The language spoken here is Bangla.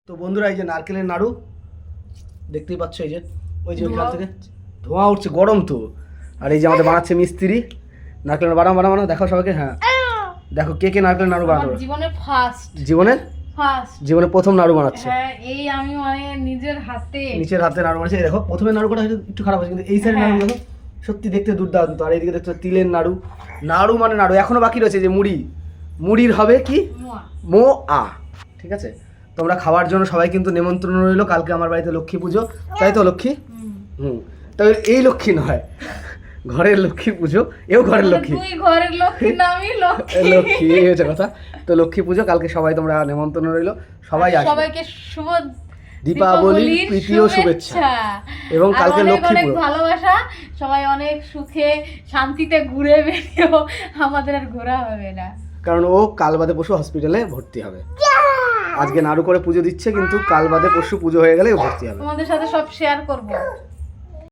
তো বন্ধুরা এই যে নারকেলের নাড়ু দেখতেই পাচ্ছ, এই যে ওই যে ওইখান থেকে ধোঁয়া উঠছে, গরম তো। আর এই যে আমাদের বানাচ্ছে মিস্ত্রি নারকেলের বানানো বানানো দেখো সবাইকে। হ্যাঁ দেখো কে কে নারকেলের নাড়ু বানানো জীবনে ফার্স্ট, জীবনে প্রথম নাড়ু বানাচ্ছে। হ্যাঁ এই আমি মানে নিজের হাতে নাড়ু বানাচ্ছে। এই দেখো প্রথমে নাড়ুটা হয়তো একটু খারাপ আছে, কিন্তু এই সাইডের নাড়ু দেখো সত্যি দেখতে দুর্দান্ত। আর এইদিকে দেখছো তিলের নাড়ু, নাড়ু মানে নাড়ু। এখনো বাকি রয়েছে যে মুড়ির হবে কি মোয়া। ঠিক আছে, তোমরা খাওয়ার জন্য সবাই কিন্তু নেমন্ত্রণ রইলো। কালকে আমার বাড়িতে লক্ষ্মী পুজো, তাই তো লক্ষ্মী? তবে এই লক্ষ্মী নয়, ঘরের লক্ষ্মী পুজো, এও ঘরের লক্ষ্মী, ঘরের লক্ষ্মী না আমি লক্ষ্মী এই হচ্ছে কথা। তো লক্ষ্মী পুজো কালকে সবাই তোমরা নেমন্ত্রণ রইলো, সবাই আসবে। সবাইকে শুভ দীপাবলির প্রীতি ও শুভেচ্ছা। এবং কালকে লক্ষ্মী পুজো, ভালোবাসা। সবাই অনেক সুখে শান্তিতে ঘুরে বেরিয়েও, আমাদের আর ঘোরা হবে না, কারণ ও কাল বাদে পরশু হসপিটালে ভর্তি হবে। আজকে নাড়ু করে পুজো দিচ্ছে, কিন্তু কাল বাদে পরশু পুজো হয়ে গেলে ভর্তি হবে। তোমাদের সাথে সব শেয়ার করব।